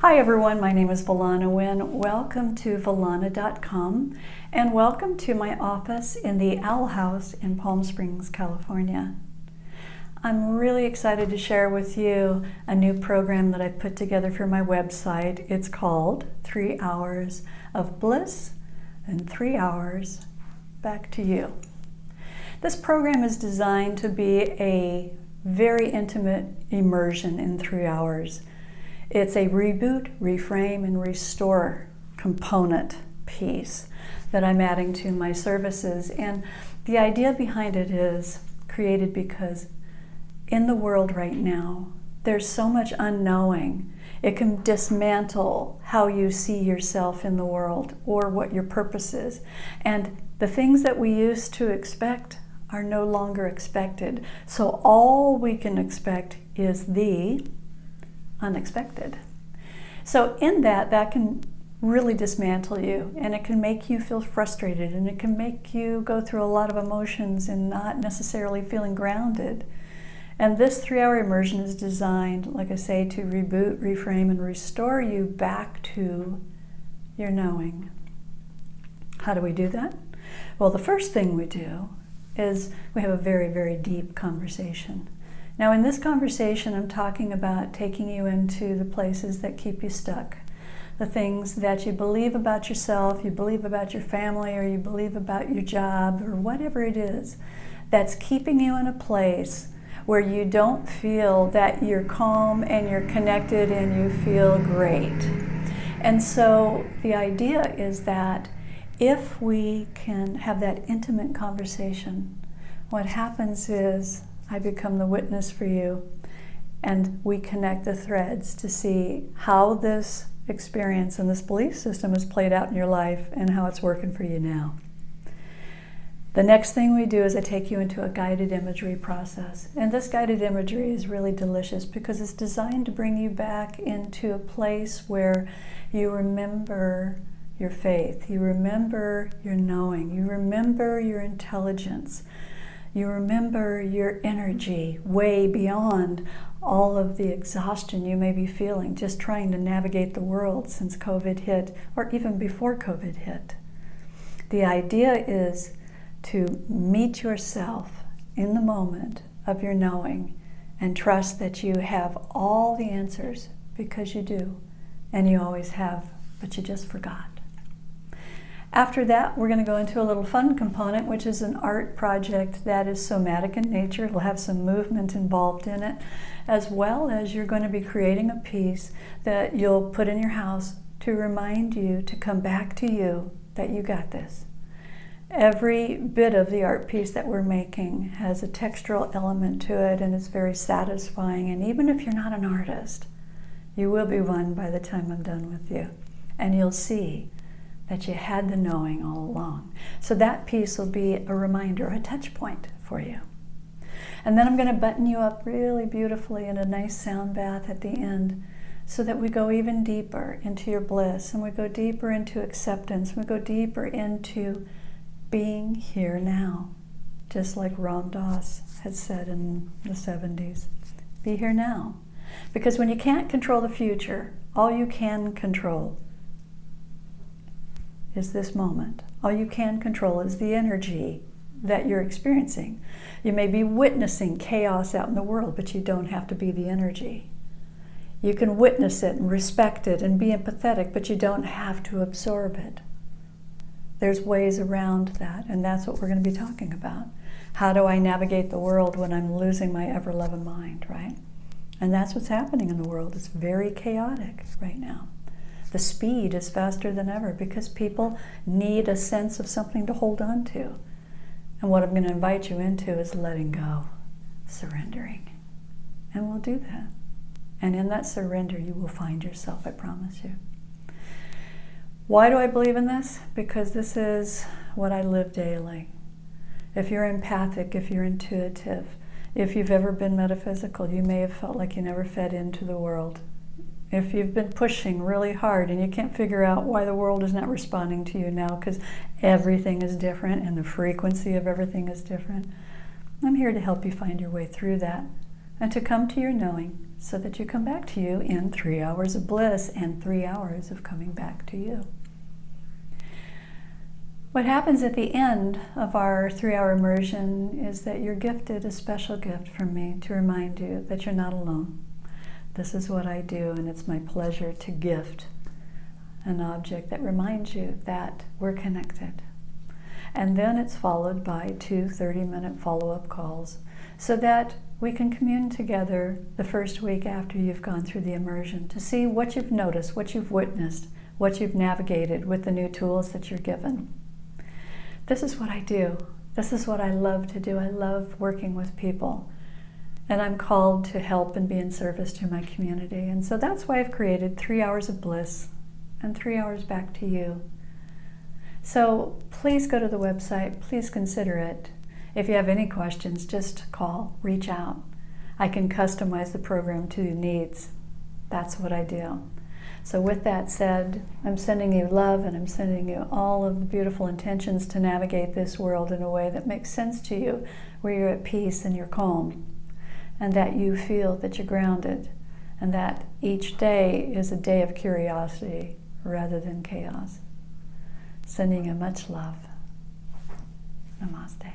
Hi everyone, my name is Valohna Wynn. Welcome to Valohna.com and welcome to my office in the Owl House in Palm Springs, California. I'm really excited to share with you a new program that I've put together for my website. It's called 3 Hours of Bliss and 3 Hours Back to You. This program is designed to be a very intimate immersion in 3 hours. It's a reboot, reframe, and restore component piece that I'm adding to my services. And the idea behind it is created because in the world right now, there's so much unknowing. It can dismantle how you see yourself in the world or what your purpose is. And the things that we used to expect are no longer expected. So all we can expect is the unexpected. So in that can really dismantle you, and it can make you feel frustrated, and it can make you go through a lot of emotions and not necessarily feeling grounded. And this 3-hour immersion is designed, like I say, to reboot, reframe, and restore you back to your knowing. How do we do that? Well, the first thing we do is we have a very, very deep conversation. Now in this conversation, I'm talking about taking you into the places that keep you stuck, the things that you believe about yourself, you believe about your family, or you believe about your job, or whatever it is that's keeping you in a place where you don't feel that you're calm and you're connected and you feel great. And so the idea is that if we can have that intimate conversation, what happens is I become the witness for you, and we connect the threads to see how this experience and this belief system has played out in your life and how it's working for you now. The next thing we do is I take you into a guided imagery process. And this guided imagery is really delicious because it's designed to bring you back into a place where you remember your faith, you remember your knowing, you remember your intelligence, you remember your energy way beyond all of the exhaustion you may be feeling just trying to navigate the world since COVID hit, or even before COVID hit. The idea is to meet yourself in the moment of your knowing and trust that you have all the answers, because you do, and you always have, but you just forgot. After that, we're going to go into a little fun component, which is an art project that is somatic in nature. It'll have some movement involved in it, as well as you're going to be creating a piece that you'll put in your house to remind you to come back to you, that you got this. Every bit of the art piece that we're making has a textural element to it, and it's very satisfying. And even if you're not an artist, you will be one by the time I'm done with you. And you'll see that you had the knowing all along. So that piece will be a reminder, a touch point for you. And then I'm going to button you up really beautifully in a nice sound bath at the end, so that we go even deeper into your bliss, and we go deeper into acceptance, we go deeper into being here now, just like Ram Dass had said in the 70s. Be here now. Because when you can't control the future, all you can control is this moment. All you can control is the energy that you're experiencing. You may be witnessing chaos out in the world, but you don't have to be the energy. You can witness it and respect it and be empathetic, but you don't have to absorb it. There's ways around that, and that's what we're going to be talking about. How do I navigate the world when I'm losing my ever-loving mind, right? And that's what's happening in the world. It's very chaotic right now. The speed is faster than ever because people need a sense of something to hold on to. And what I'm going to invite you into is letting go, surrendering. And we'll do that. And in that surrender, you will find yourself, I promise you. Why do I believe in this? Because this is what I live daily. If you're empathic, if you're intuitive, if you've ever been metaphysical, you may have felt like you never fed into the world. If you've been pushing really hard and you can't figure out why the world is not responding to you now because everything is different and the frequency of everything is different, I'm here to help you find your way through that and to come to your knowing so that you come back to you in 3 hours of bliss and 3 hours of coming back to you. What happens at the end of our 3-hour immersion is that you're gifted a special gift from me to remind you that you're not alone. This is what I do, and it's my pleasure to gift an object that reminds you that we're connected. And then it's followed by 2 30-minute follow-up calls so that we can commune together the first week after you've gone through the immersion to see what you've noticed, what you've witnessed, what you've navigated with the new tools that you're given. This is what I do. This is what I love to do. I love working with people. And I'm called to help and be in service to my community. And so that's why I've created 3 hours of bliss and 3 hours back to you. So please go to the website. Please consider it. If you have any questions, just call, reach out. I can customize the program to your needs. That's what I do. So with that said, I'm sending you love, and I'm sending you all of the beautiful intentions to navigate this world in a way that makes sense to you, where you're at peace and you're calm, and that you feel that you're grounded, and that each day is a day of curiosity rather than chaos. Sending you much love. Namaste.